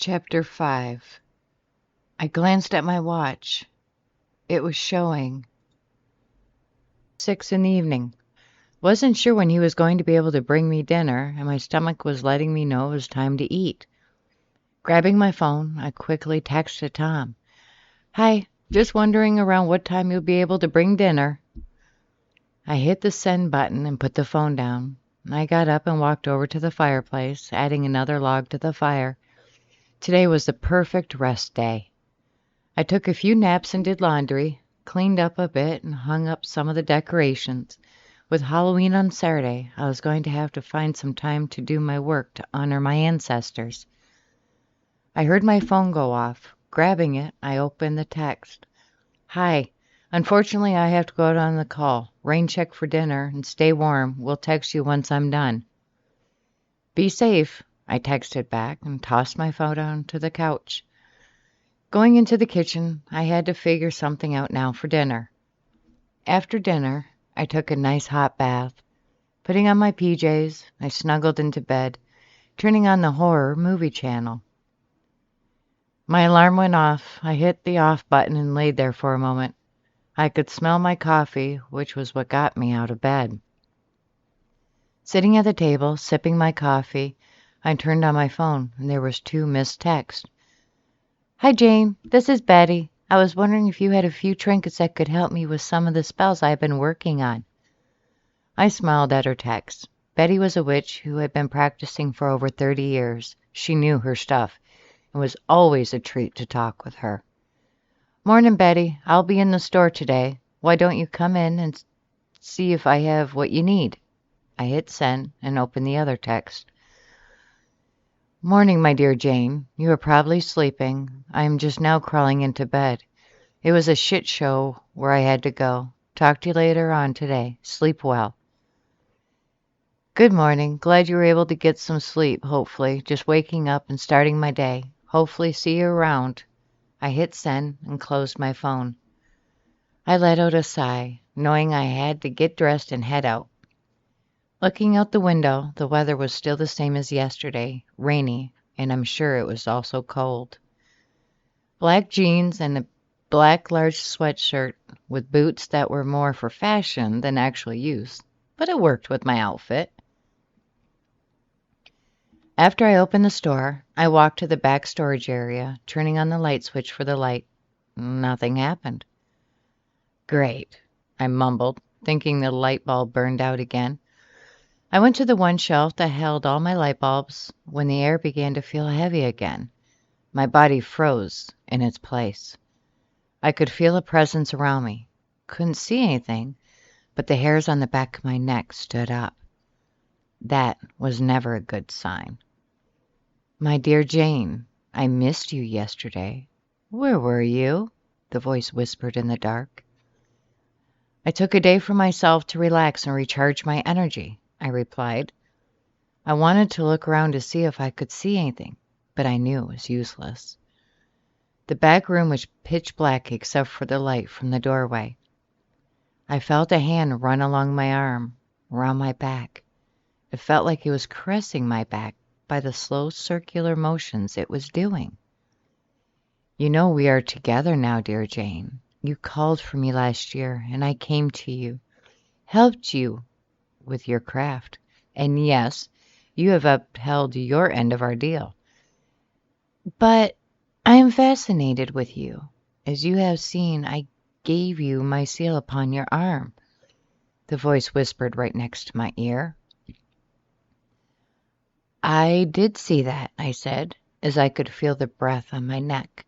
Chapter 5. I glanced at my watch. It was showing 6 in the evening. Wasn't sure when he was going to be able to bring me dinner, and my stomach was letting me know it was time to eat. Grabbing my phone, I quickly texted Tom. "Hi, just wondering around what time you'll be able to bring dinner." I hit the send button and put the phone down. I got up and walked over to the fireplace, adding another log to the fire. Today was the perfect rest day. I took a few naps and did laundry, cleaned up a bit, and hung up some of the decorations. With Halloween on Saturday, I was going to have to find some time to do my work to honor my ancestors. I heard my phone go off. Grabbing it, I opened the text. "Hi. Unfortunately, I have to go out on the call. Rain check for dinner and stay warm. We'll text you once I'm done." "Be safe," I texted back and tossed my phone onto the couch. Going into the kitchen, I had to figure something out now for dinner. After dinner, I took a nice hot bath. Putting on my PJs, I snuggled into bed, turning on the horror movie channel. My alarm went off. I hit the off button and laid there for a moment. I could smell my coffee, which was what got me out of bed. Sitting at the table, sipping my coffee, I turned on my phone, and there was 2 missed texts. "Hi, Jane. This is Betty. I was wondering if you had a few trinkets that could help me with some of the spells I've been working on." I smiled at her text. Betty was a witch who had been practicing for over 30 years. She knew her stuff. It was always a treat to talk with her. "Morning, Betty. I'll be in the store today. Why don't you come in and see if I have what you need?" I hit send and opened the other text. "Morning, my dear Jane. You are probably sleeping. I am just now crawling into bed. It was a shit show where I had to go. Talk to you later on today. Sleep well." "Good morning. Glad you were able to get some sleep, hopefully. Just waking up and starting my day. Hopefully see you around." I hit send and closed my phone. I let out a sigh, knowing I had to get dressed and head out. Looking out the window, the weather was still the same as yesterday, rainy, and I'm sure it was also cold. Black jeans and a black large sweatshirt with boots that were more for fashion than actual use, but it worked with my outfit. After I opened the store, I walked to the back storage area, turning on the light switch for the light. Nothing happened. "Great," I mumbled, thinking the light bulb burned out again. I went to the one shelf that held all my light bulbs when the air began to feel heavy again. My body froze in its place. I could feel a presence around me. Couldn't see anything, but the hairs on the back of my neck stood up. That was never a good sign. "My dear Jane, I missed you yesterday." "Where were you?" the voice whispered in the dark. "I took a day for myself to relax and recharge my energy," I replied. I wanted to look around to see if I could see anything, but I knew it was useless. The back room was pitch black except for the light from the doorway. I felt a hand run along my arm, around my back. It felt like it was caressing my back by the slow circular motions it was doing. "You know we are together now, dear Jane. You called for me last year, and I came to you, helped you with your craft. And yes, you have upheld your end of our deal. But I am fascinated with you. As you have seen, I gave you my seal upon your arm." The voice whispered right next to my ear. "I did see that," I said, as I could feel the breath on my neck.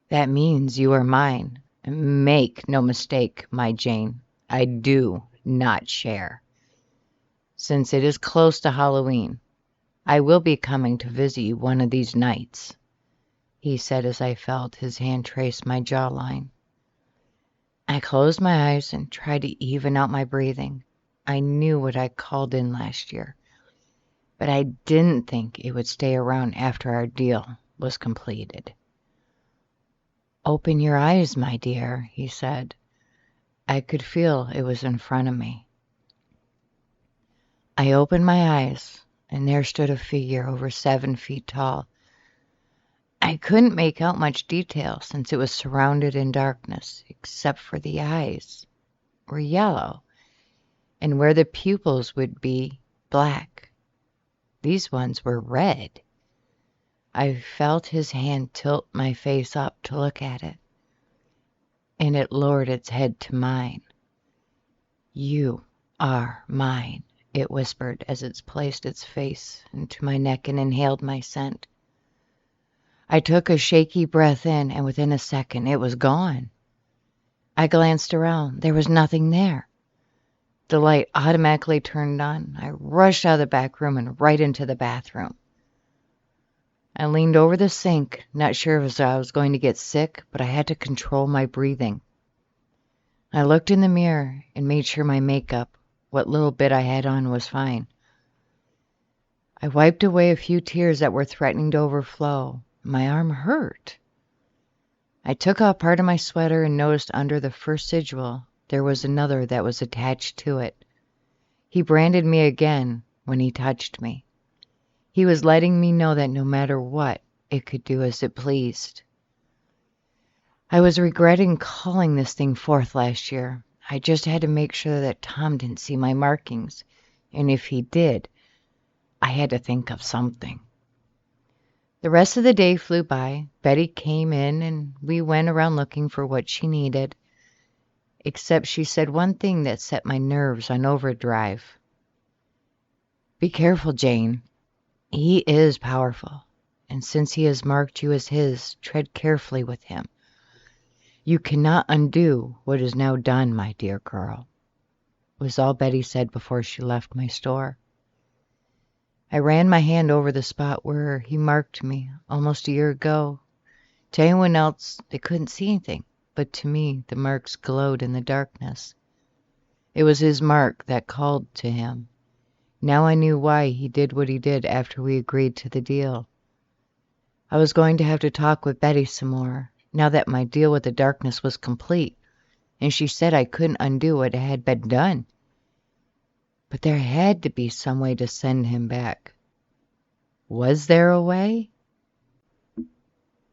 "That means you are mine. Make no mistake, my Jane, I do not share. Since it is close to Halloween, I will be coming to visit you one of these nights," he said as I felt his hand trace my jawline. I closed my eyes and tried to even out my breathing. I knew what I called in last year, but I didn't think it would stay around after our deal was completed. "Open your eyes, my dear," he said. I could feel it was in front of me. I opened my eyes, and there stood a figure over 7 feet tall, I couldn't make out much detail since it was surrounded in darkness, except for the eyes were yellow, and where the pupils would be black, these ones were red. I felt his hand tilt my face up to look at it, and it lowered its head to mine. "You are mine," it whispered as it placed its face into my neck and inhaled my scent. I took a shaky breath in, and within a second it was gone. I glanced around. There was nothing there. The light automatically turned on. I rushed out of the back room and right into the bathroom. I leaned over the sink, not sure if I was going to get sick, but I had to control my breathing. I looked in the mirror and made sure my makeup, what little bit I had on, was fine. I wiped away a few tears that were threatening to overflow. My arm hurt. I took off part of my sweater and noticed under the first sigil there was another that was attached to it. He branded me again when he touched me. He was letting me know that no matter what, it could do as it pleased. I was regretting calling this thing forth last year. I just had to make sure that Tom didn't see my markings, and if he did, I had to think of something. The rest of the day flew by. Betty came in, and we went around looking for what she needed, except she said one thing that set my nerves on overdrive. "Be careful, Jane. He is powerful, and since he has marked you as his, tread carefully with him. You cannot undo what is now done, my dear girl," was all Betty said before she left my store. I ran my hand over the spot where he marked me almost a year ago. To anyone else, they couldn't see anything, but to me, the marks glowed in the darkness. It was his mark that called to him. Now I knew why he did what he did after we agreed to the deal. I was going to have to talk with Betty some more, now that my deal with the darkness was complete, and she said I couldn't undo what had been done. But there had to be some way to send him back. Was there a way?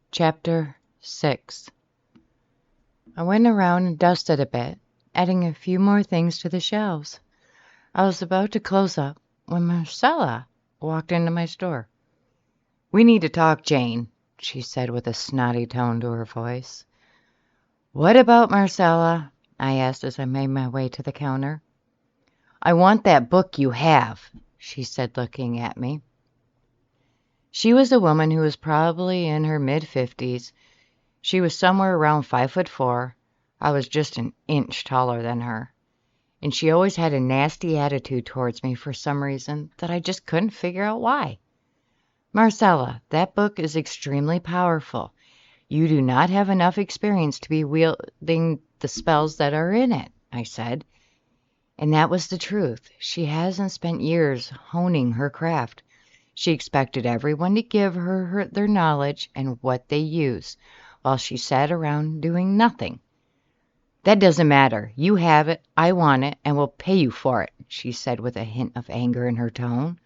Chapter 6. I went around and dusted a bit, adding a few more things to the shelves. I was about to close up when Marcella walked into my store. "We need to talk, Jane," she said with a snotty tone to her voice. "What about, Marcella?" I asked as I made my way to the counter. "I want that book you have," she said, looking at me. She was a woman who was probably in her mid-50s. She was somewhere around 5'4". I was just an inch taller than her. And she always had a nasty attitude towards me for some reason that I just couldn't figure out why. "Marcella, that book is extremely powerful. You do not have enough experience to be wielding the spells that are in it," I said. And that was the truth. She hasn't spent years honing her craft. She expected everyone to give her their knowledge and what they use, while she sat around doing nothing. "That doesn't matter. You have it, I want it, and will pay you for it," she said with a hint of anger in her tone.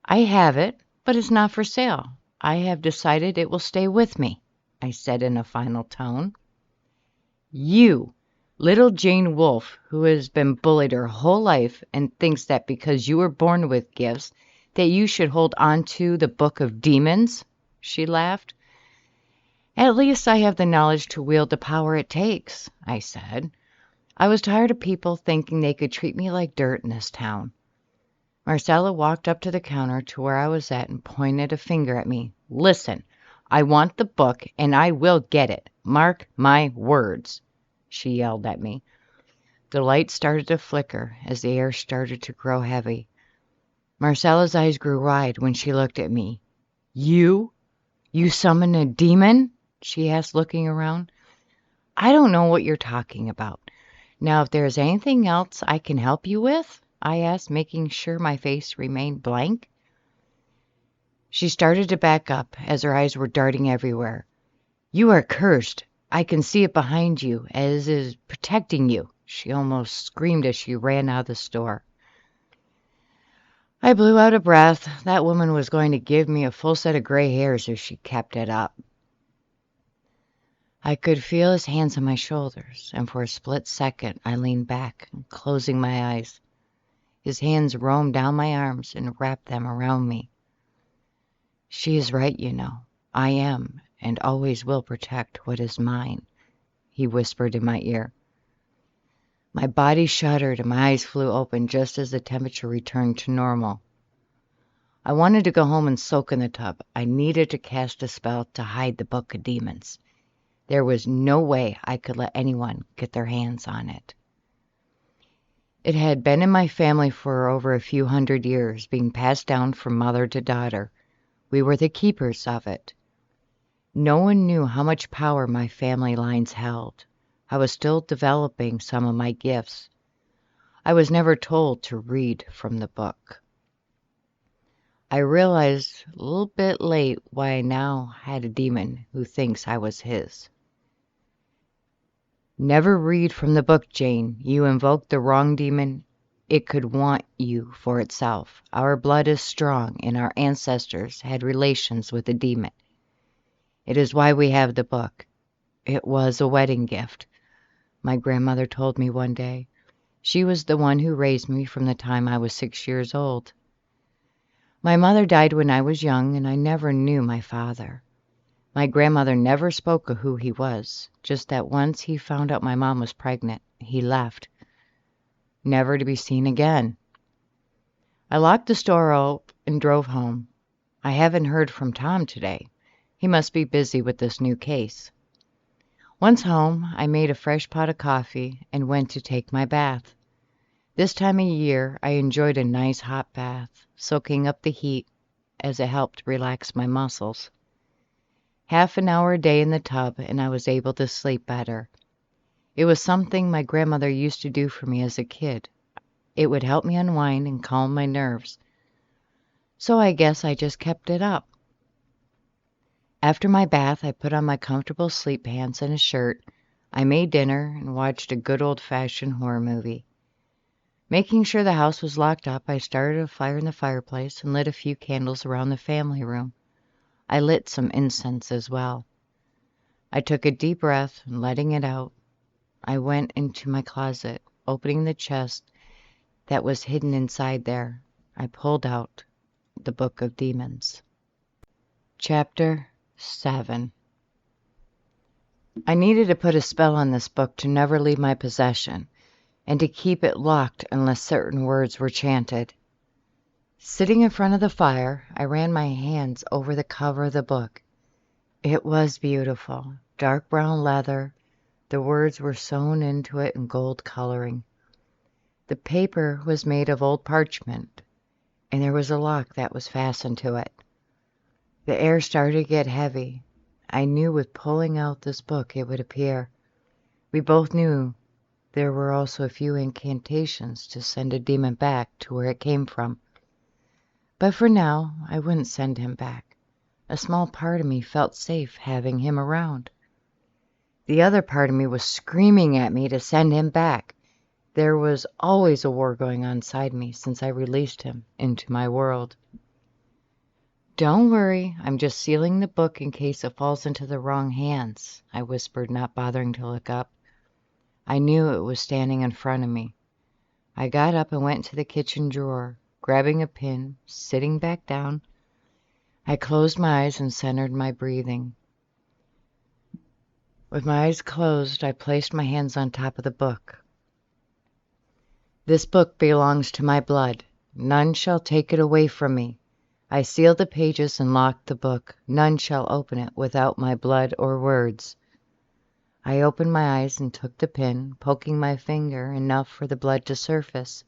"I have it, but it's not for sale. I have decided it will stay with me," I said in a final tone. "You, little Jane Wolfe, who has been bullied her whole life and thinks that because you were born with gifts that you should hold on to the Book of Demons?" she laughed. "At least I have the knowledge to wield the power it takes," I said. I was tired of people thinking they could treat me like dirt in this town. Marcella walked up to the counter to where I was at and pointed a finger at me. "Listen, I want the book and I will get it. Mark my words," she yelled at me. The light started to flicker as the air started to grow heavy. Marcella's eyes grew wide when she looked at me. You summoned a demon?" she asked, looking around. "I don't know what you're talking about. Now, if there is anything else I can help you with?" I asked, making sure my face remained blank. She started to back up as her eyes were darting everywhere. "You are cursed. I can see it behind you, as is protecting you," she almost screamed as she ran out of the store. I blew out a breath. That woman was going to give me a full set of gray hairs if she kept it up. I could feel his hands on my shoulders, and for a split second I leaned back, closing my eyes. His hands roamed down my arms and wrapped them around me. "She is right, you know. I am, and always will protect what is mine," he whispered in my ear. My body shuddered and my eyes flew open just as the temperature returned to normal. I wanted to go home and soak in the tub. I needed to cast a spell to hide the Book of Demons. There was no way I could let anyone get their hands on it. It had been in my family for over a few hundred years, being passed down from mother to daughter. We were the keepers of it. No one knew how much power my family lines held. I was still developing some of my gifts. I was never told to read from the book. I realized a little bit late why I now had a demon who thinks I was his. "Never read from the book, Jane. You invoke the wrong demon. It could want you for itself. Our blood is strong, and our ancestors had relations with the demon. It is why we have the book. It was a wedding gift," my grandmother told me one day. She was the one who raised me from the time I was 6 years old. My mother died when I was young, and I never knew my father. My grandmother never spoke of who he was, just that once he found out my mom was pregnant, he left, never to be seen again. I locked the store up and drove home. I haven't heard from Tom today. He must be busy with this new case. Once home, I made a fresh pot of coffee and went to take my bath. This time of year, I enjoyed a nice hot bath, soaking up the heat as it helped relax my muscles. Half an hour a day in the tub, and I was able to sleep better. It was something my grandmother used to do for me as a kid. It would help me unwind and calm my nerves. So I guess I just kept it up. After my bath, I put on my comfortable sleep pants and a shirt. I made dinner and watched a good old-fashioned horror movie. Making sure the house was locked up, I started a fire in the fireplace and lit a few candles around the family room. I lit some incense as well. I took a deep breath and letting it out, I went into my closet, opening the chest that was hidden inside there. I pulled out the Book of Demons. Chapter 7. I needed to put a spell on this book to never leave my possession, and to keep it locked unless certain words were chanted. Sitting in front of the fire, I ran my hands over the cover of the book. It was beautiful, dark brown leather. The words were sewn into it in gold coloring. The paper was made of old parchment, and there was a lock that was fastened to it. The air started to get heavy. I knew with pulling out this book it would appear. We both knew there were also a few incantations to send a demon back to where it came from. But for now, I wouldn't send him back. A small part of me felt safe having him around. The other part of me was screaming at me to send him back. There was always a war going on inside me since I released him into my world. "Don't worry, I'm just sealing the book in case it falls into the wrong hands," I whispered, not bothering to look up. I knew it was standing in front of me. I got up and went to the kitchen drawer, grabbing a pin, sitting back down. I closed my eyes and centered my breathing. With my eyes closed, I placed my hands on top of the book. "This book belongs to my blood. None shall take it away from me. I sealed the pages and locked the book. None shall open it without my blood or words." I opened my eyes and took the pin, poking my finger enough for the blood to surface.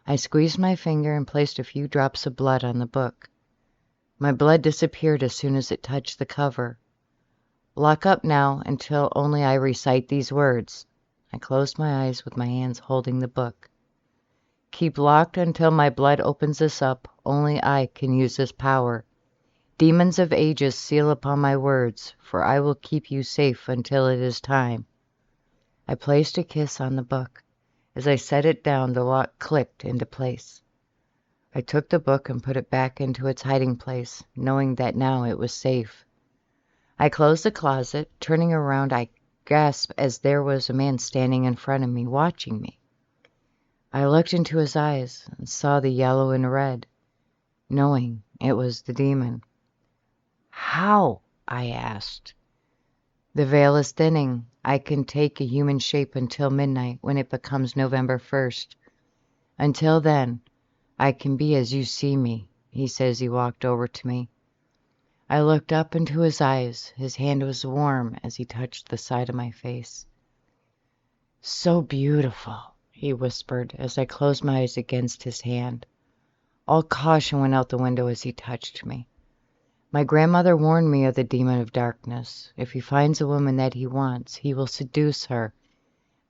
I squeezed my finger and placed a few drops of blood on the book. My blood disappeared as soon as it touched the cover. "Lock up now until only I recite these words." I closed my eyes with my hands holding the book. "Keep locked until my blood opens this up. Only I can use this power. Demons of ages seal upon my words, for I will keep you safe until it is time." I placed a kiss on the book. As I set it down, the lock clicked into place. I took the book and put it back into its hiding place, knowing that now it was safe. I closed the closet. Turning around, I gasped as there was a man standing in front of me, watching me. I looked into his eyes and saw the yellow and red, knowing it was the demon. "How?" I asked. "The veil is thinning. I can take a human shape until midnight, when it becomes November 1st. Until then, I can be as you see me," he said as he walked over to me. I looked up into his eyes. His hand was warm as he touched the side of my face. "So beautiful," he whispered as I closed my eyes against his hand. All caution went out the window as he touched me. My grandmother warned me of the demon of darkness. If he finds a woman that he wants, he will seduce her,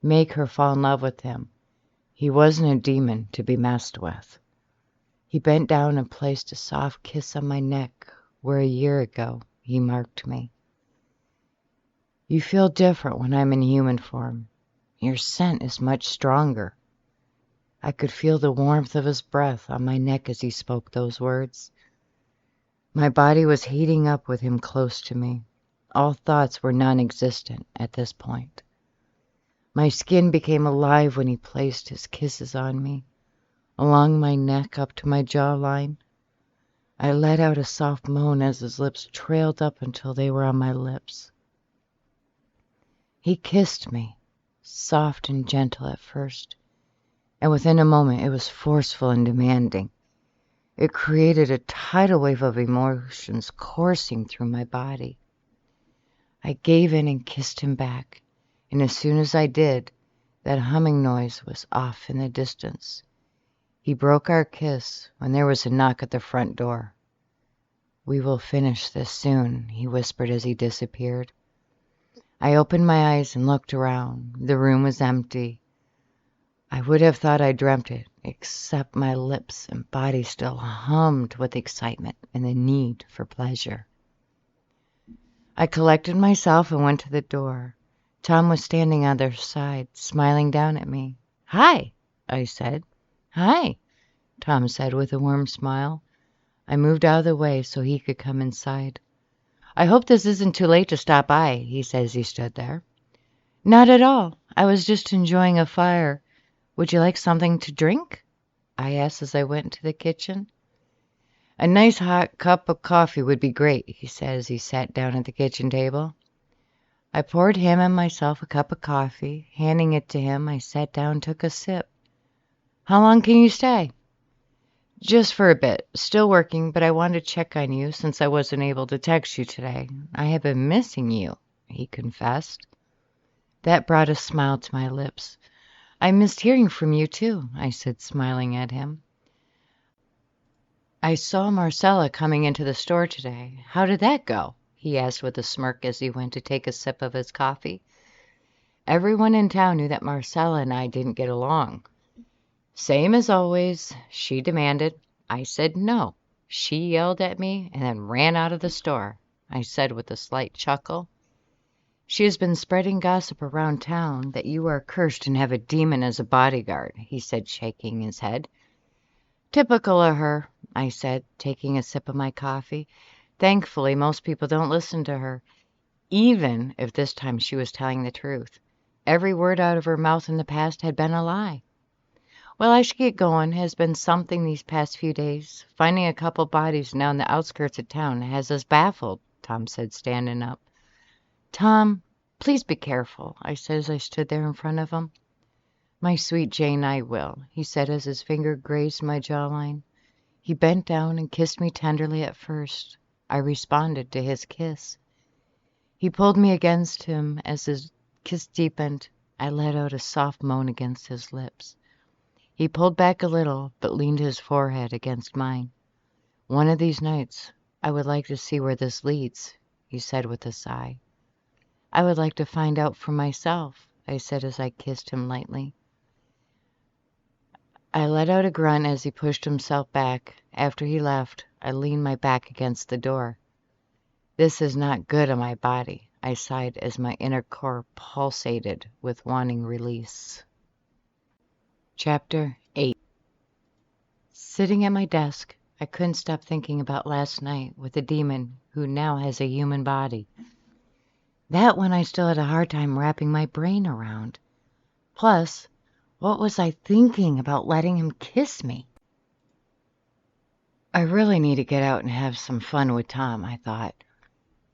make her fall in love with him. He wasn't a demon to be messed with. He bent down and placed a soft kiss on my neck, where a year ago he marked me. "You feel different when I'm in human form. Your scent is much stronger." I could feel the warmth of his breath on my neck as he spoke those words. My body was heating up with him close to me. All thoughts were non-existent at this point. My skin became alive when he placed his kisses on me, along my neck up to my jawline. I let out a soft moan as his lips trailed up until they were on my lips. He kissed me, soft and gentle at first, and within a moment it was forceful and demanding. It created a tidal wave of emotions coursing through my body. I gave in and kissed him back, and as soon as I did, that humming noise was off in the distance. He broke our kiss when there was a knock at the front door. "We will finish this soon," he whispered as he disappeared. I opened my eyes and looked around. The room was empty. I would have thought I dreamt it, except my lips and body still hummed with excitement and the need for pleasure. I collected myself and went to the door. Tom was standing on the other side, smiling down at me. "Hi," I said. "Hi," Tom said with a warm smile. I moved out of the way so he could come inside. "I hope this isn't too late to stop by," he said as he stood there. "Not at all. I was just enjoying a fire. Would you like something to drink?" I asked as I went into the kitchen. "A nice hot cup of coffee would be great," he said as he sat down at the kitchen table. I poured him and myself a cup of coffee. Handing it to him, I sat down and took a sip. "How long can you stay?" "Just for a bit. Still working, but I wanted to check on you since I wasn't able to text you today. I have been missing you," he confessed. That brought a smile to my lips. "I missed hearing from you, too," I said, smiling at him. "I saw Marcella coming into the store today. How did that go?" he asked with a smirk as he went to take a sip of his coffee. Everyone in town knew that Marcella and I didn't get along. "Same as always," she demanded. I said no. She yelled at me and then ran out of the store, I said with a slight chuckle. "She has been spreading gossip around town that you are cursed and have a demon as a bodyguard," he said, shaking his head. "Typical of her," I said, taking a sip of my coffee. Thankfully, most people don't listen to her, even if this time she was telling the truth. Every word out of her mouth in the past had been a lie. "Well, I should get going. Has been something these past few days. Finding a couple bodies down on the outskirts of town has us baffled," Tom said, standing up. "Tom, please be careful," I said as I stood there in front of him. "My sweet Jane, I will," he said as his finger grazed my jawline. He bent down and kissed me tenderly at first. I responded to his kiss. He pulled me against him as his kiss deepened. I let out a soft moan against his lips. He pulled back a little, but leaned his forehead against mine. "One of these nights, I would like to see where this leads," he said with a sigh. "I would like to find out for myself," I said as I kissed him lightly. I let out a grunt as he pushed himself back. After he left, I leaned my back against the door. "This is not good on my body," I sighed as my inner core pulsated with wanting release. Chapter 8. Sitting at my desk, I couldn't stop thinking about last night with the demon who now has a human body. That one I still had a hard time wrapping my brain around. Plus, what was I thinking about letting him kiss me? I really need to get out and have some fun with Tom, I thought.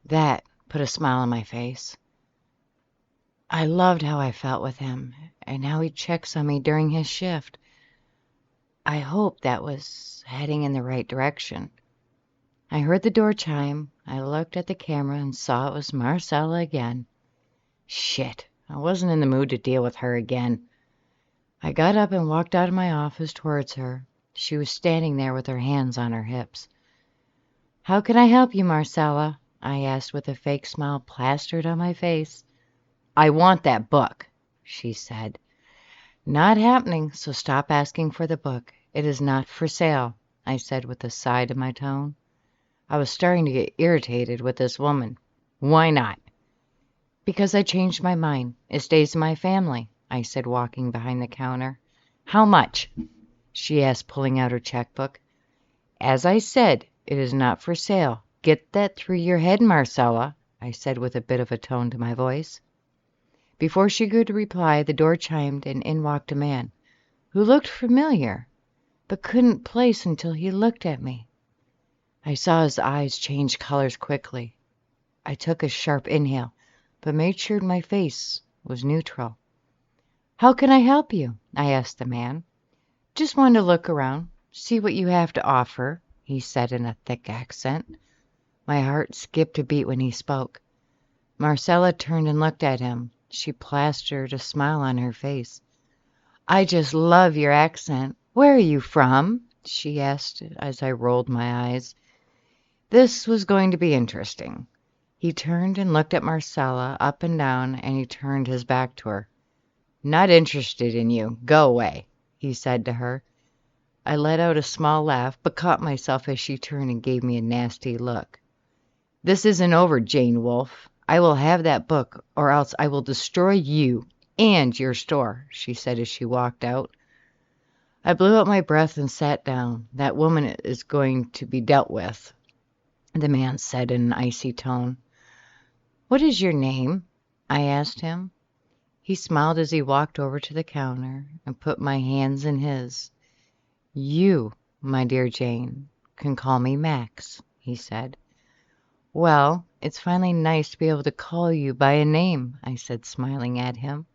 That put a smile on my face. I loved how I felt with him and how he checks on me during his shift. I hoped that was heading in the right direction. I heard the door chime. I looked at the camera and saw it was Marcella again. Shit, I wasn't in the mood to deal with her again. I got up and walked out of my office towards her. She was standing there with her hands on her hips. "How can I help you, Marcella?" I asked with a fake smile plastered on my face. "I want that book," she said. "Not happening, so stop asking for the book. It is not for sale," I said with a sigh to my tone. I was starting to get irritated with this woman. "Why not?" "Because I changed my mind. It stays in my family," I said, walking behind the counter. "How much?" she asked, pulling out her checkbook. "As I said, it is not for sale. Get that through your head, Marcella," I said with a bit of a tone to my voice. Before she could reply, the door chimed and in walked a man who looked familiar, but couldn't place until he looked at me. I saw his eyes change colors quickly. I took a sharp inhale, but made sure my face was neutral. "How can I help you?" I asked the man. "Just wanted to look around, see what you have to offer," he said in a thick accent. My heart skipped a beat when he spoke. Marcella turned and looked at him. She plastered a smile on her face. "I just love your accent. Where are you from?" she asked as I rolled my eyes. This was going to be interesting. He turned and looked at Marcella up and down, and he turned his back to her. "Not interested in you. Go away," he said to her. I let out a small laugh, but caught myself as she turned and gave me a nasty look. "This isn't over, Jane Wolfe. I will have that book, or else I will destroy you and your store," she said as she walked out. I blew out my breath and sat down. "That woman is going to be dealt with," the man said in an icy tone. "What is your name?" I asked him. He smiled as he walked over to the counter and put my hands in his. "You, my dear Jane, can call me Max," he said. "Well, it's finally nice to be able to call you by a name," I said, smiling at him.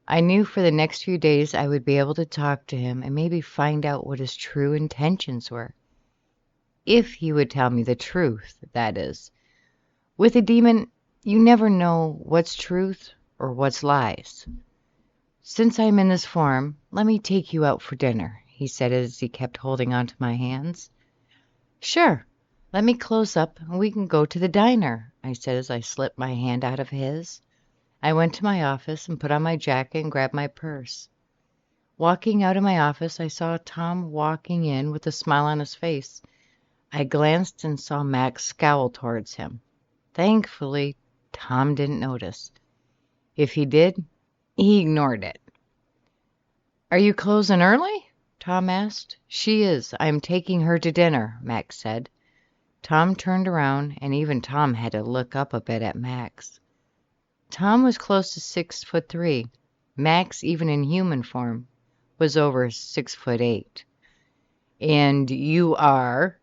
I knew for the next few days I would be able to talk to him and maybe find out what his true intentions were. If he would tell me the truth, that is. With a demon, you never know what's truth or what's lies. "Since I'm in this form, let me take you out for dinner," he said as he kept holding on to my hands. "Sure. Let me close up and we can go to the diner," I said as I slipped my hand out of his. I went to my office and put on my jacket and grabbed my purse. Walking out of my office, I saw Tom walking in with a smile on his face. I glanced and saw Max scowl towards him. Thankfully, Tom didn't notice. If he did, he ignored it. "Are you closing early?" Tom asked. "She is. I am taking her to dinner," Max said. Tom turned around, and even Tom had to look up a bit at Max. Tom was close to 6'3". Max, even in human form, was over 6'8". "And you are?"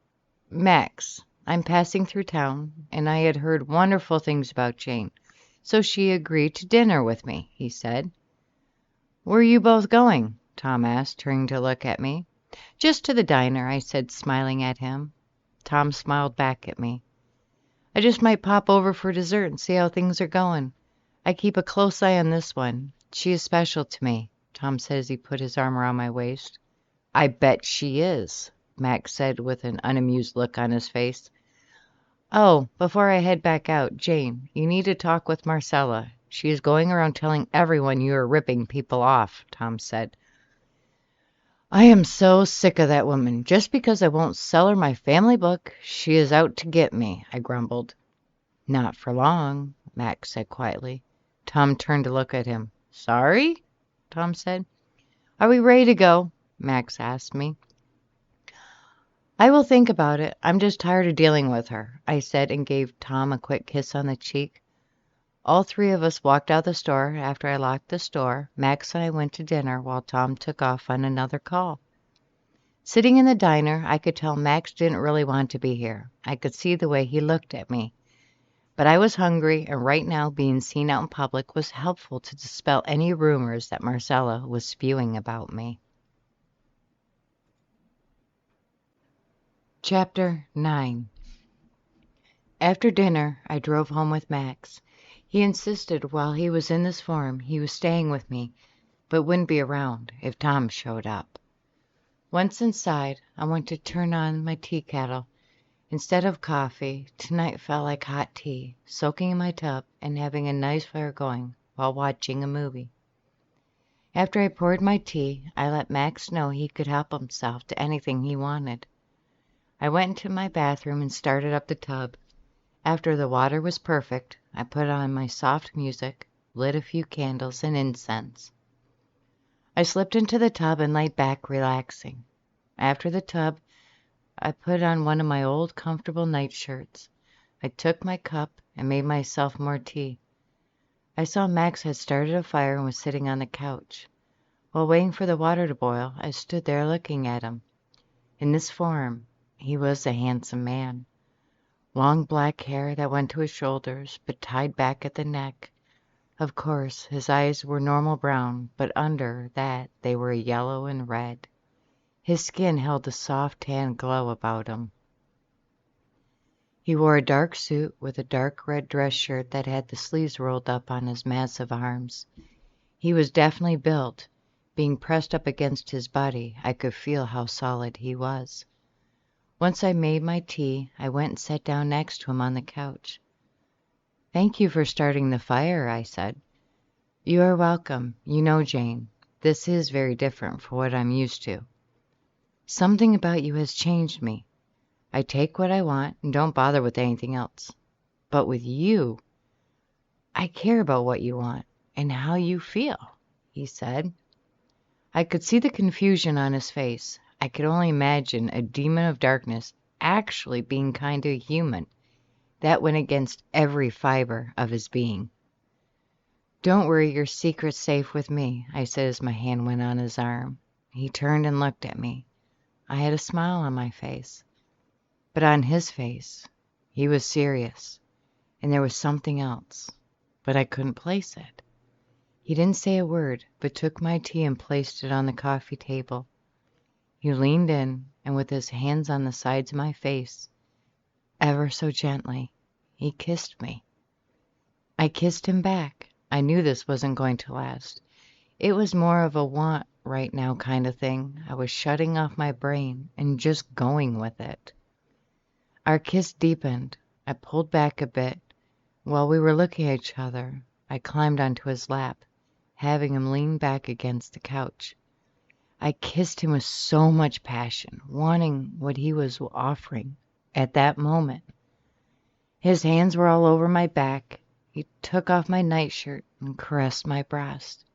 "Max. I'm passing through town, and I had heard wonderful things about Jane, so she agreed to dinner with me," he said. "Where are you both going?" Tom asked, turning to look at me. "Just to the diner," I said, smiling at him. Tom smiled back at me. "I just might pop over for dessert and see how things are going. I keep a close eye on this one. She is special to me," Tom said as he put his arm around my waist. "I bet she is," Max said with an unamused look on his face. "Oh, before I head back out, Jane, you need to talk with Marcella. She is going around telling everyone you are ripping people off," Tom said. "I am so sick of that woman. Just because I won't sell her my family book, she is out to get me," I grumbled. "Not for long," Max said quietly. Tom turned to look at him. "Sorry?" Tom said. "Are we ready to go?" Max asked me. I will think about it. I'm just tired of dealing with her, I said and gave Tom a quick kiss on the cheek. All three of us walked out the store after I locked the store. Max and I went to dinner while Tom took off on another call. Sitting in the diner, I could tell Max didn't really want to be here. I could see the way he looked at me. But I was hungry, and right now being seen out in public was helpful to dispel any rumors that Marcella was spewing about me. Chapter 9. After dinner, I drove home with Max. He insisted while he was in this form he was staying with me, but wouldn't be around if Tom showed up. Once inside, I went to turn on my tea kettle. Instead of coffee, tonight felt like hot tea, soaking in my tub and having a nice fire going while watching a movie. After I poured my tea, I let Max know he could help himself to anything he wanted. I went into my bathroom and started up the tub. After the water was perfect, I put on my soft music, lit a few candles and incense. I slipped into the tub and laid back, relaxing. After the tub, I put on one of my old comfortable nightshirts. I took my cup and made myself more tea. I saw Max had started a fire and was sitting on the couch. While waiting for the water to boil, I stood there looking at him. In this form, he was a handsome man. Long black hair that went to his shoulders but tied back at the neck. Of course, his eyes were normal brown, but under that they were yellow and red. His skin held a soft tan glow about him. He wore a dark suit with a dark red dress shirt that had the sleeves rolled up on his massive arms. He was definitely built. Being pressed up against his body, I could feel how solid he was. Once I made my tea, I went and sat down next to him on the couch. "Thank you for starting the fire," I said. "You are welcome. You know, Jane, this is very different from what I'm used to. Something about you has changed me. I take what I want and don't bother with anything else. But with you, I care about what you want and how you feel," he said. I could see the confusion on his face. I could only imagine a demon of darkness actually being kind of human. That went against every fiber of his being. "Don't worry, your secret's safe with me," I said as my hand went on his arm. He turned and looked at me. I had a smile on my face. But on his face, he was serious, and there was something else, but I couldn't place it. He didn't say a word, but took my tea and placed it on the coffee table. He leaned in, and with his hands on the sides of my face, ever so gently, he kissed me. I kissed him back. I knew this wasn't going to last. It was more of a want right now kind of thing. I was shutting off my brain and just going with it. Our kiss deepened. I pulled back a bit. While we were looking at each other, I climbed onto his lap, having him lean back against the couch. I kissed him with so much passion, wanting what he was offering at that moment. His hands were all over my back. He took off my nightshirt and caressed my breast.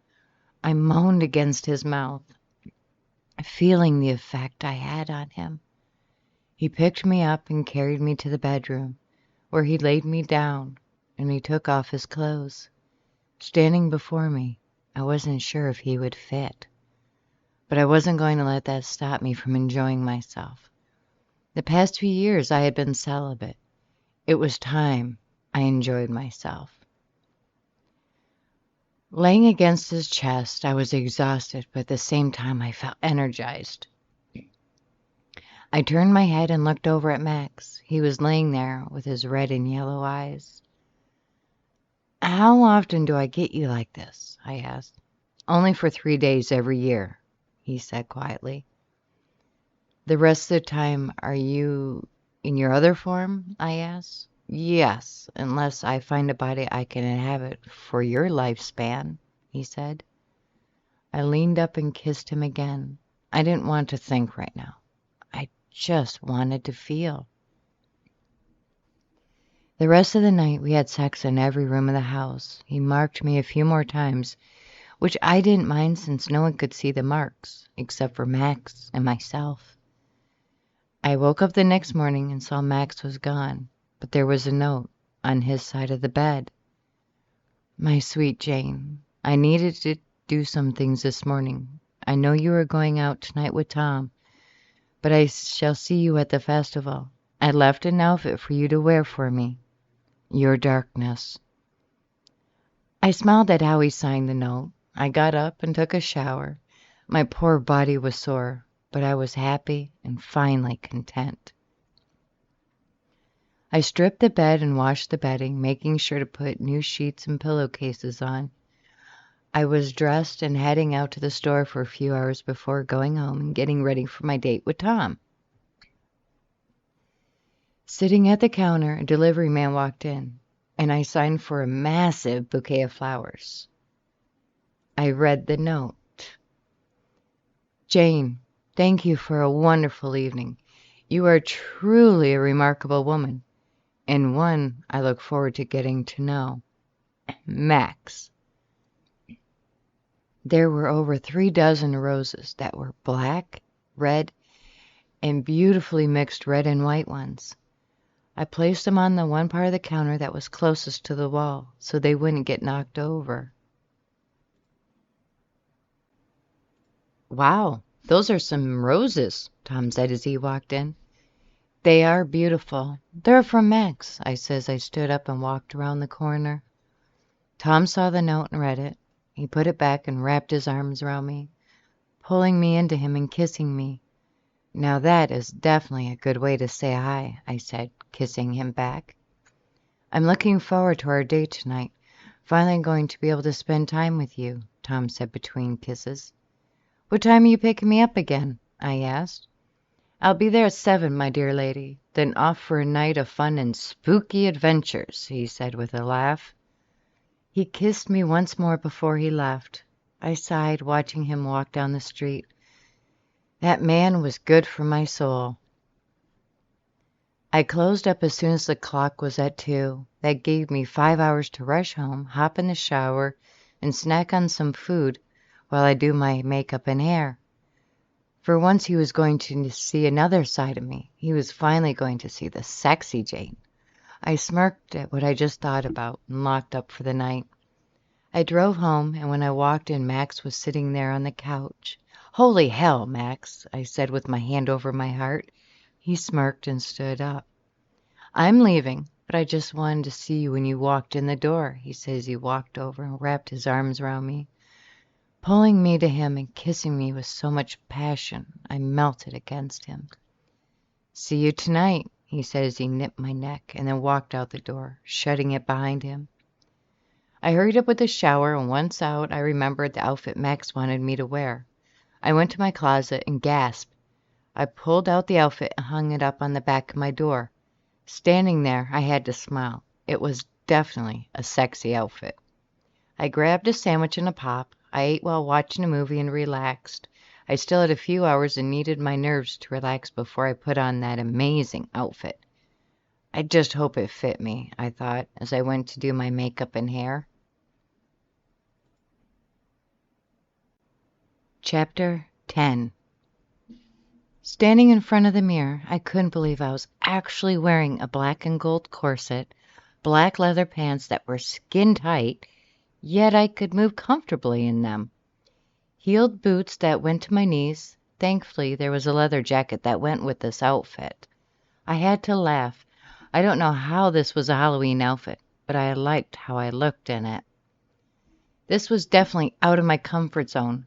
I moaned against his mouth, feeling the effect I had on him. He picked me up and carried me to the bedroom, where he laid me down, and he took off his clothes. Standing before me, I wasn't sure if he would fit. But I wasn't going to let that stop me from enjoying myself. The past few years I had been celibate. It was time I enjoyed myself. Laying against his chest, I was exhausted, but at the same time I felt energized. I turned my head and looked over at Max. He was laying there with his red and yellow eyes. "How often do I get you like this?" I asked. "Only for 3 days every year," he said quietly. "The rest of the time, are you in your other form?" I asked. "Yes, unless I find a body I can inhabit for your lifespan," he said. I leaned up and kissed him again. I didn't want to think right now. I just wanted to feel. The rest of the night we had sex in every room of the house. He marked me a few more times, which I didn't mind since no one could see the marks, except for Max and myself. I woke up the next morning and saw Max was gone, but there was a note on his side of the bed. My sweet Jane, I needed to do some things this morning. I know you are going out tonight with Tom, but I shall see you at the festival. I left an outfit for you to wear for me. Your Darkness. I smiled at how he signed the note. I got up and took a shower. My poor body was sore, but I was happy and finally content. I stripped the bed and washed the bedding, making sure to put new sheets and pillowcases on. I was dressed and heading out to the store for a few hours before going home and getting ready for my date with Tom. Sitting at the counter, a delivery man walked in, and I signed for a massive bouquet of flowers. I read the note. Jane, thank you for a wonderful evening. You are truly a remarkable woman, and one I look forward to getting to know. Max. There were over 3 dozen roses that were black, red, and beautifully mixed red and white ones. I placed them on the one part of the counter that was closest to the wall so they wouldn't get knocked over. Wow, those are some roses, Tom said as he walked in. They are beautiful. They're from Max, I said as I stood up and walked around the corner. Tom saw the note and read it. He put it back and wrapped his arms around me, pulling me into him and kissing me. Now that is definitely a good way to say hi, I said, kissing him back. I'm looking forward to our date tonight. Finally going to be able to spend time with you, Tom said between kisses. What time are you picking me up again? I asked. I'll be there at 7, my dear lady, then off for a night of fun and spooky adventures, he said with a laugh. He kissed me once more before he left. I sighed, watching him walk down the street. That man was good for my soul. I closed up as soon as the clock was at 2. That gave me 5 hours to rush home, hop in the shower, and snack on some food while I do my makeup and hair. For once he was going to see another side of me. He was finally going to see the sexy Jane. I smirked at what I just thought about and locked up for the night. I drove home, and when I walked in, Max was sitting there on the couch. Holy hell, Max, I said with my hand over my heart. He smirked and stood up. I'm leaving, but I just wanted to see you when you walked in the door, he said as he walked over and wrapped his arms around me, pulling me to him and kissing me with so much passion I melted against him. See you tonight, he said as he nipped my neck and then walked out the door, shutting it behind him. I hurried up with the shower, and once out, I remembered the outfit Max wanted me to wear. I went to my closet and gasped. I pulled out the outfit and hung it up on the back of my door. Standing there, I had to smile. It was definitely a sexy outfit. I grabbed a sandwich and a pop. I ate while watching a movie and relaxed. I still had a few hours and needed my nerves to relax before I put on that amazing outfit. I just hope it fit me, I thought, as I went to do my makeup and hair. Chapter 10. Standing in front of the mirror, I couldn't believe I was actually wearing a black and gold corset, black leather pants that were skin tight, yet I could move comfortably in them. Heeled boots that went to my knees. Thankfully, there was a leather jacket that went with this outfit. I had to laugh. I don't know how this was a Halloween outfit, but I liked how I looked in it. This was definitely out of my comfort zone,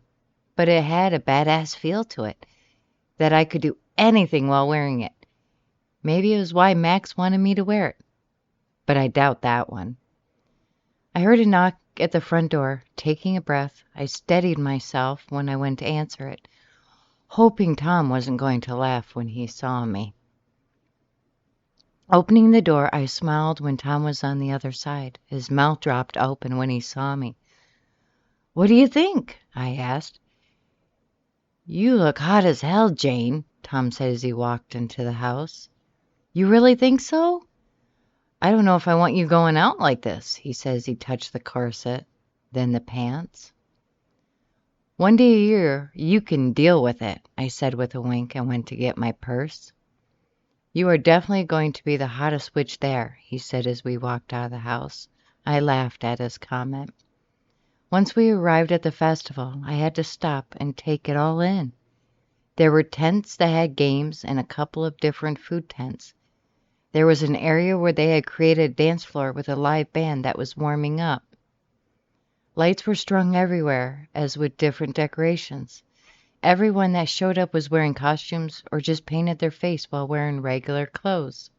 but it had a badass feel to it, that I could do anything while wearing it. Maybe it was why Max wanted me to wear it, but I doubt that one. I heard a knock at the front door. Taking a breath, I steadied myself when I went to answer it, hoping Tom wasn't going to laugh when he saw me. Opening the door, I smiled when Tom was on the other side. His mouth dropped open when he saw me. What do you think? I asked. You look hot as hell, Jane, Tom said as he walked into the house. You really think so? I don't know if I want you going out like this, he said as he touched the corset, then the pants. One day a year, you can deal with it, I said with a wink and went to get my purse. "You are definitely going to be the hottest witch there," he said as we walked out of the house. I laughed at his comment. Once we arrived at the festival, I had to stop and take it all in. There were tents that had games and a couple of different food tents. There was an area where they had created a dance floor with a live band that was warming up. Lights were strung everywhere, as with different decorations. Everyone that showed up was wearing costumes or just painted their face while wearing regular clothes.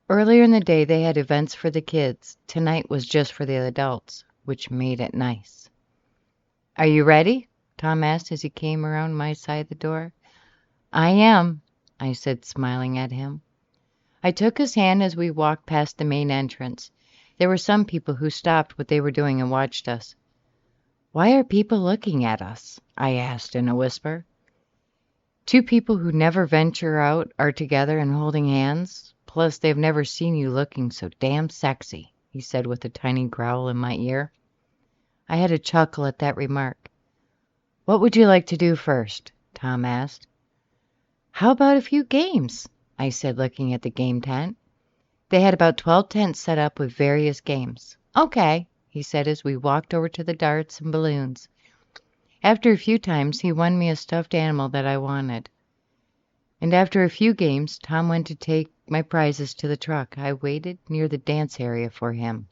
Earlier in the day, they had events for the kids. Tonight was just for the adults, which made it nice. "Are you ready?" Tom asked as he came around my side of the door. "I am," I said, smiling at him. I took his hand as we walked past the main entrance. There were some people who stopped what they were doing and watched us. "Why are people looking at us?" I asked in a whisper. "Two people who never venture out are together and holding hands. Plus, they've never seen you looking so damn sexy," he said with a tiny growl in my ear. I had a chuckle at that remark. "What would you like to do first?" Tom asked. "How about a few games?" I said, looking at the game tent. They had about 12 tents set up with various games. "Okay," he said as we walked over to the darts and balloons. After a few times, he won me a stuffed animal that I wanted. And after a few games, Tom went to take my prizes to the truck. I waited near the dance area for him.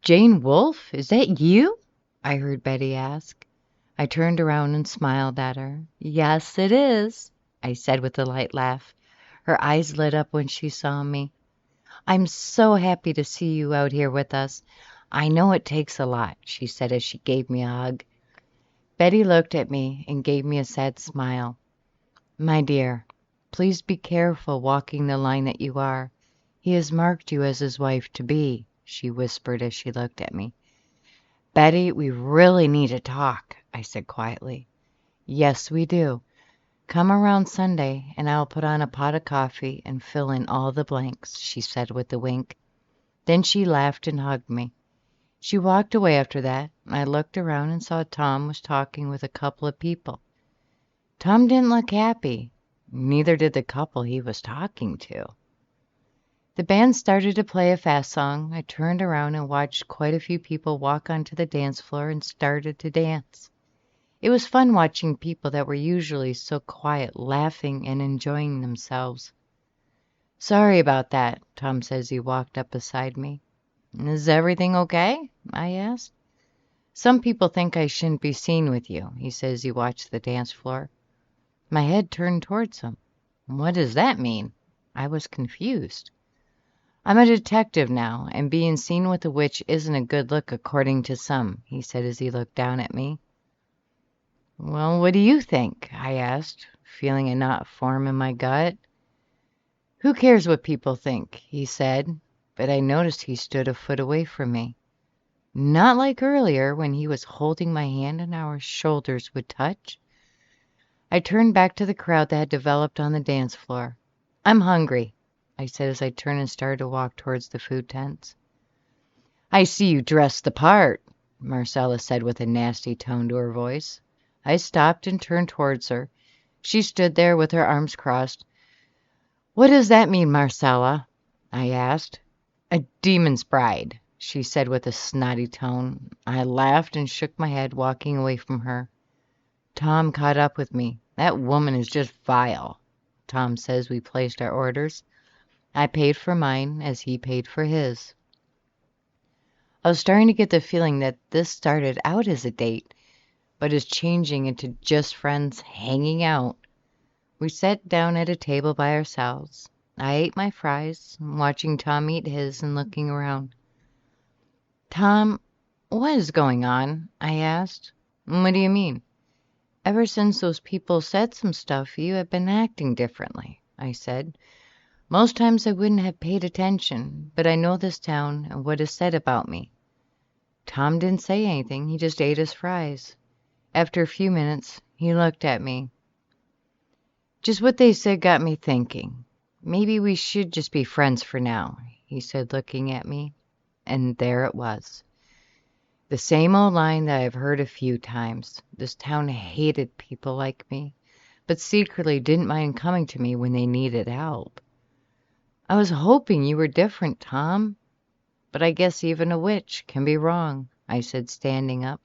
"Jane Wolfe, is that you?" I heard Betty ask. I turned around and smiled at her. "Yes, it is," I said with a light laugh. Her eyes lit up when she saw me. "I'm so happy to see you out here with us. I know it takes a lot," she said as she gave me a hug. Betty looked at me and gave me a sad smile. "My dear, please be careful walking the line that you are. He has marked you as his wife-to-be," she whispered as she looked at me. "Betty, we really need to talk," I said quietly. "Yes, we do. Come around Sunday, and I'll put on a pot of coffee and fill in all the blanks," she said with a wink. Then she laughed and hugged me. She walked away after that. I looked around and saw Tom was talking with a couple of people. Tom didn't look happy. Neither did the couple he was talking to. The band started to play a fast song. I turned around and watched quite a few people walk onto the dance floor and started to dance. It was fun watching people that were usually so quiet laughing and enjoying themselves. "Sorry about that," Tom says he walked up beside me. "Is everything okay?" I asked. "Some people think I shouldn't be seen with you," he says he watched the dance floor. My head turned towards him. "What does that mean?" I was confused. "I'm a detective now, and being seen with a witch isn't a good look according to some," he said as he looked down at me. "Well, what do you think?" I asked, feeling a knot form in my gut. "Who cares what people think?" he said, but I noticed he stood a foot away from me. Not like earlier when he was holding my hand and our shoulders would touch. I turned back to the crowd that had developed on the dance floor. "I'm hungry," I said as I turned and started to walk towards the food tents. "I see you dressed the part," Marcella said with a nasty tone to her voice. I stopped and turned towards her. She stood there with her arms crossed. "What does that mean, Marcella?" I asked. "A demon's bride," she said with a snotty tone. I laughed and shook my head, walking away from her. Tom caught up with me. "That woman is just vile." Tom says we placed our orders. I paid for mine as he paid for his. I was starting to get the feeling that this started out as a date, but is changing into just friends hanging out. We sat down at a table by ourselves. I ate my fries, watching Tom eat his and looking around. "Tom, what is going on?" I asked. "What do you mean?" "Ever since those people said some stuff, you have been acting differently," I said. "Most times I wouldn't have paid attention, but I know this town and what is said about me." Tom didn't say anything. He just ate his fries. After a few minutes, he looked at me. "Just what they said got me thinking. Maybe we should just be friends for now," he said, looking at me. And there it was. The same old line that I've heard a few times. This town hated people like me. but secretly didn't mind coming to me when they needed help. I was hoping you were different, Tom, but I guess even a witch can be wrong, I said, standing up.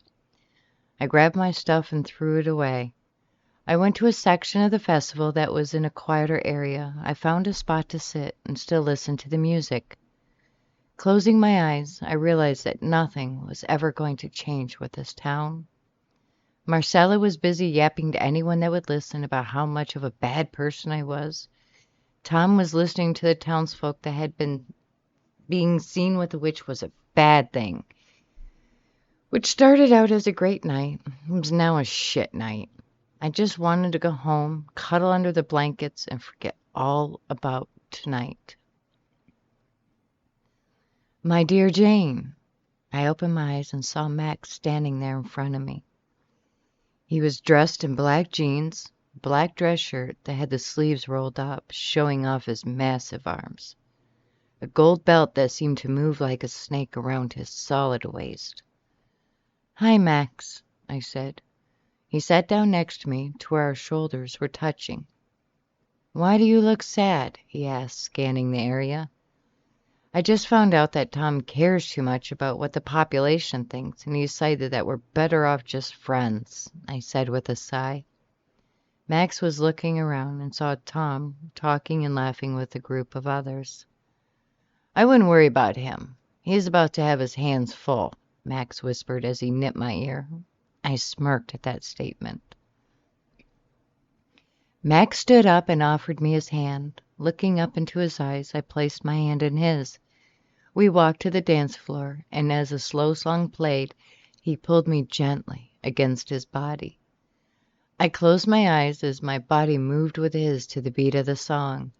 I grabbed my stuff and threw it away. I went to a section of the festival that was in a quieter area. I found a spot to sit and still listen to the music. Closing my eyes, I realized that nothing was ever going to change with this town. Marcella was busy yapping to anyone that would listen about how much of a bad person I was. Tom was listening to the townsfolk that had been being seen with the witch was a bad thing, which started out as a great night, was now a shit night. I just wanted to go home, cuddle under the blankets, and forget all about tonight. My dear Jane, I opened my eyes and saw Max standing there in front of me. He was dressed in black jeans, black dress shirt that had the sleeves rolled up, showing off his massive arms, a gold belt that seemed to move like a snake around his solid waist. Hi, Max, I said. He sat down next to me to where our shoulders were touching. Why do you look sad? He asked, scanning the area. I just found out that Tom cares too much about what the population thinks, and he decided that we're better off just friends, I said with a sigh. Max was looking around and saw Tom talking and laughing with a group of others. I wouldn't worry about him. He's about to have his hands full, Max whispered as he nipped my ear. I smirked at that statement. Max stood up and offered me his hand. Looking up into his eyes, I placed my hand in his. We walked to the dance floor, and as a slow song played, he pulled me gently against his body. I closed my eyes as my body moved with his to the beat of the song.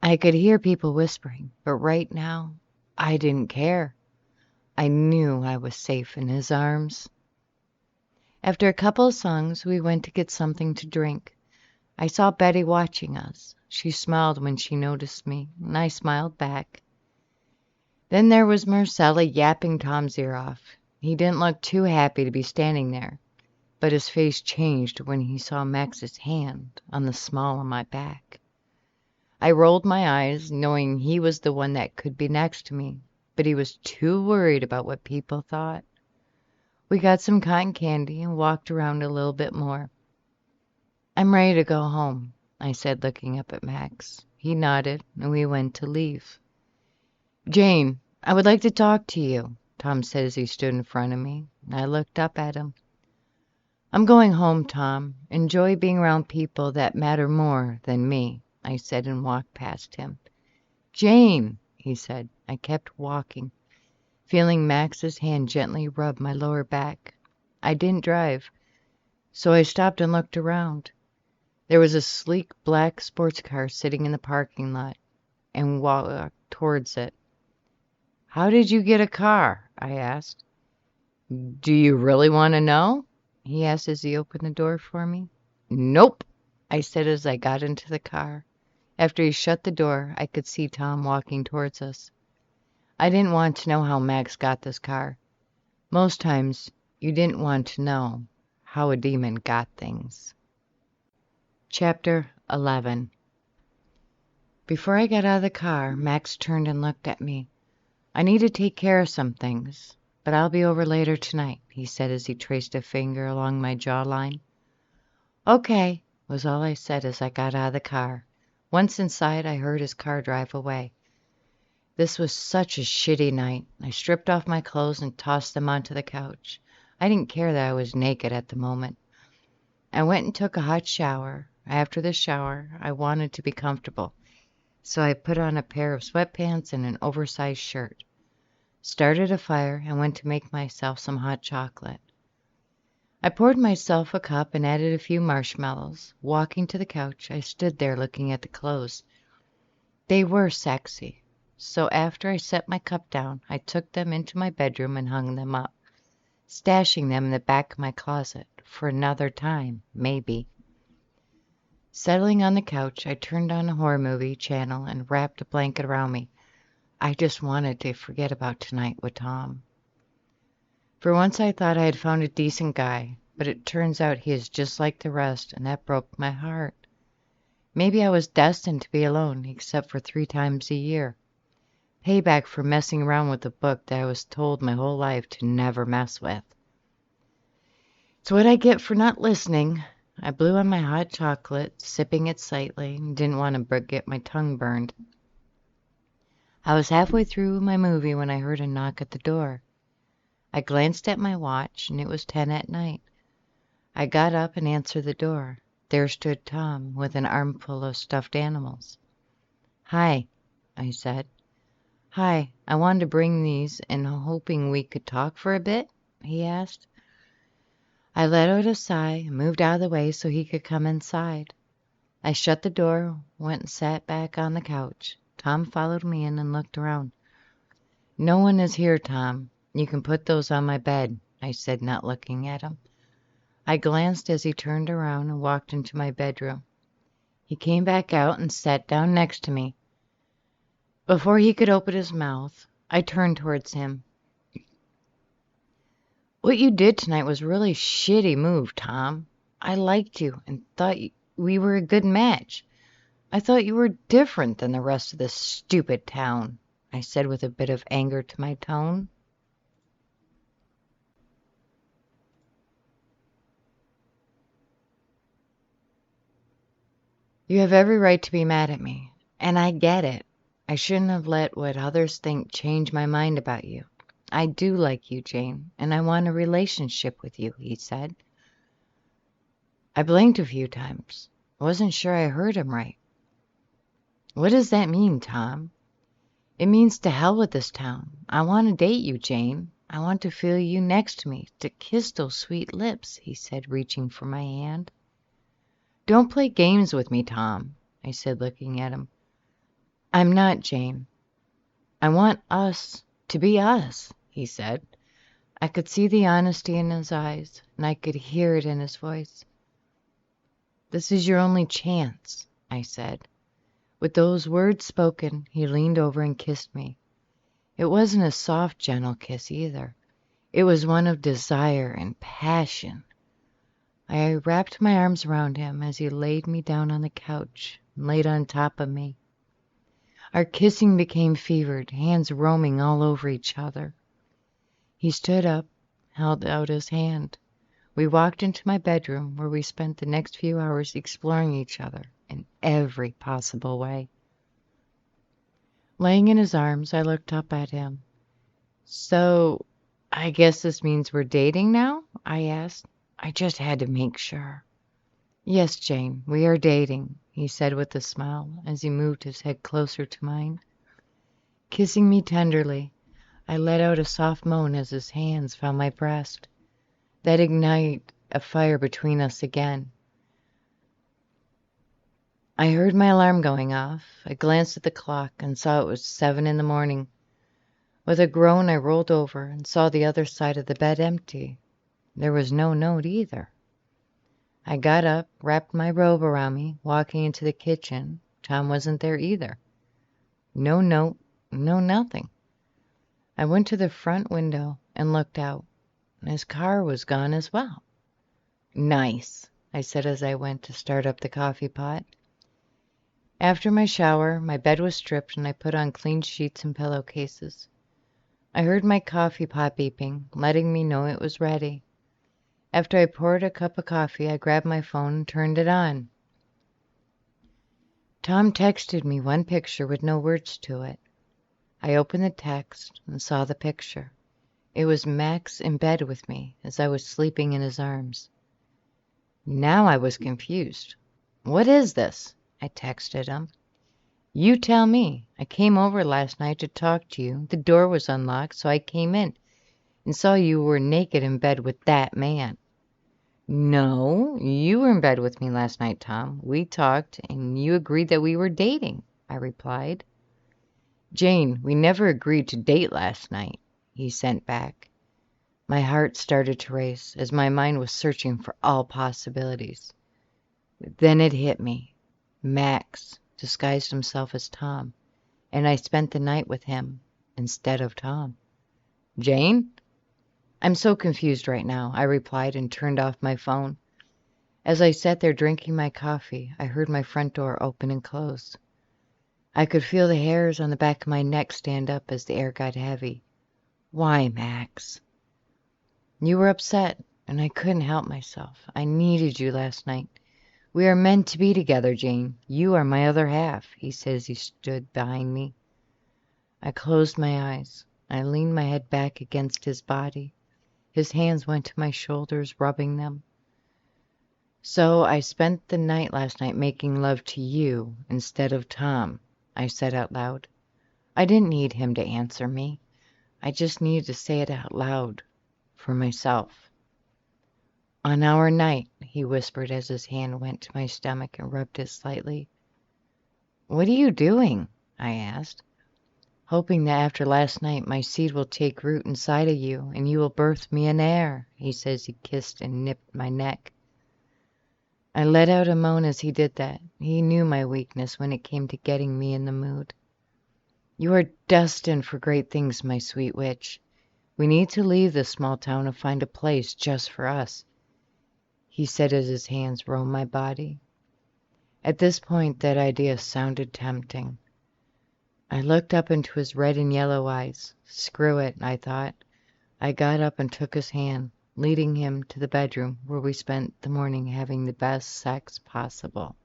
I could hear people whispering, but right now, I didn't care. I knew I was safe in his arms. After a couple of songs, we went to get something to drink. I saw Betty watching us. She smiled when she noticed me, and I smiled back. Then there was Marcella yapping Tom's ear off. He didn't look too happy to be standing there, but his face changed when he saw Max's hand on the small of my back. I rolled my eyes, knowing he was the one that could be next to me, but he was too worried about what people thought. We got some cotton candy and walked around a little bit more. I'm ready to go home, I said, looking up at Max. He nodded, and we went to leave. Jane, I would like to talk to you, Tom said as he stood in front of me. I looked up at him. I'm going home, Tom. Enjoy being around people that matter more than me, I said, and walked past him. Jane, he said. I kept walking, feeling Max's hand gently rub my lower back. I didn't drive, so I stopped and looked around. There was a sleek black sports car sitting in the parking lot, and walked towards it. How did you get a car? I asked. Do you really want to know? He asked as he opened the door for me. Nope, I said as I got into the car. After he shut the door, I could see Tom walking towards us. I didn't want to know how Max got this car. Most times, you didn't want to know how a demon got things. Chapter 11. Before I got out of the car, Max turned and looked at me. I need to take care of some things, but I'll be over later tonight, he said as he traced a finger along my jawline. Okay, was all I said as I got out of the car. Once inside, I heard his car drive away. This was such a shitty night. I stripped off my clothes and tossed them onto the couch. I didn't care that I was naked at the moment. I went and took a hot shower. After the shower, I wanted to be comfortable, so I put on a pair of sweatpants and an oversized shirt, started a fire, and went to make myself some hot chocolate. I poured myself a cup and added a few marshmallows. Walking to the couch, I stood there looking at the clothes. They were sexy, so after I set my cup down, I took them into my bedroom and hung them up, stashing them in the back of my closet for another time, maybe. Settling on the couch, I turned on a horror movie channel and wrapped a blanket around me. I just wanted to forget about tonight with Tom. For once I thought I had found a decent guy, but it turns out he is just like the rest, and that broke my heart. Maybe I was destined to be alone, except for 3 times a year. Payback for messing around with a book that I was told my whole life to never mess with. It's what I get for not listening. I blew on my hot chocolate, sipping it slightly, and didn't want to get my tongue burned. I was halfway through my movie when I heard a knock at the door. I glanced at my watch, and it was 10 at night. I got up and answered the door. There stood Tom with an armful of stuffed animals. "Hi," I said. "Hi, I wanted to bring these and hoping we could talk for a bit," he asked. I let out a sigh and moved out of the way so he could come inside. I shut the door, went and sat back on the couch. Tom followed me in and looked around. "No one is here, Tom. You can put those on my bed," I said, not looking at him. I glanced as he turned around and walked into my bedroom. He came back out and sat down next to me. Before he could open his mouth, I turned towards him. "What you did tonight was a really shitty move, Tom. I liked you and thought we were a good match. I thought you were different than the rest of this stupid town," I said with a bit of anger to my tone. "You have every right to be mad at me, and I get it. I shouldn't have let what others think change my mind about you. I do like you, Jane, and I want a relationship with you," he said. I blinked a few times. I wasn't sure I heard him right. "What does that mean, Tom?" "It means to hell with this town. I want to date you, Jane. I want to feel you next to me, to kiss those sweet lips," he said, reaching for my hand. "Don't play games with me, Tom," I said, looking at him. "I'm not, Jane. I want us to be us," he said. I could see the honesty in his eyes, and I could hear it in his voice. "This is your only chance," I said. With those words spoken, he leaned over and kissed me. It wasn't a soft, gentle kiss either. It was one of desire and passion. I wrapped my arms around him as he laid me down on the couch and laid on top of me. Our kissing became fevered, hands roaming all over each other. He stood up, held out his hand. We walked into my bedroom, where we spent the next few hours exploring each other in every possible way. Laying in his arms, I looked up at him. "So, I guess this means we're dating now?" I asked. I just had to make sure. "Yes, Jane, we are dating," he said with a smile as he moved his head closer to mine. Kissing me tenderly, I let out a soft moan as his hands found my breast. That ignited a fire between us again. I heard my alarm going off. I glanced at the clock and saw it was 7 in the morning. With a groan, I rolled over and saw the other side of the bed empty. There was no note either. I got up, wrapped my robe around me, walking into the kitchen. Tom wasn't there either. No note, no nothing. I went to the front window and looked out. His car was gone as well. "Nice," I said as I went to start up the coffee pot. After my shower, my bed was stripped and I put on clean sheets and pillowcases. I heard my coffee pot beeping, letting me know it was ready. After I poured a cup of coffee, I grabbed my phone and turned it on. Tom texted me one picture with no words to it. I opened the text and saw the picture. It was Max in bed with me as I was sleeping in his arms. Now I was confused. "What is this?" I texted him. "You tell me. I came over last night to talk to you. The door was unlocked, so I came in and saw you were naked in bed with that man." "No, you were in bed with me last night, Tom. We talked, and you agreed that we were dating," I replied. "Jane, we never agreed to date last night," he sent back. My heart started to race as my mind was searching for all possibilities. Then it hit me. Max disguised himself as Tom, and I spent the night with him instead of Tom. "Jane?" I'm so confused right now, I replied and turned off my phone. As I sat there drinking my coffee, I heard my front door open and close. I could feel the hairs on the back of my neck stand up as the air got heavy. Why, Max? You were upset, and I couldn't help myself. I needed you last night. We are meant to be together, Jane. You are my other half, he said as he stood behind me. I closed my eyes. I leaned my head back against his body. His hands went to my shoulders, rubbing them. So I spent the night last night making love to you instead of Tom, I said out loud. I didn't need him to answer me. I just needed to say it out loud for myself. On our night, he whispered as his hand went to my stomach and rubbed it slightly. What are you doing? I asked. Hoping that after last night my seed will take root inside of you and you will birth me an heir, he says. He kissed and nipped my neck. I let out a moan as he did that. He knew my weakness when it came to getting me in the mood. You are destined for great things, my sweet witch. We need to leave this small town and find a place just for us, he said as his hands roamed my body. At this point, that idea sounded tempting. I looked up into his red and yellow eyes. Screw it, I thought. I got up and took his hand, leading him to the bedroom where we spent the morning having the best sex possible.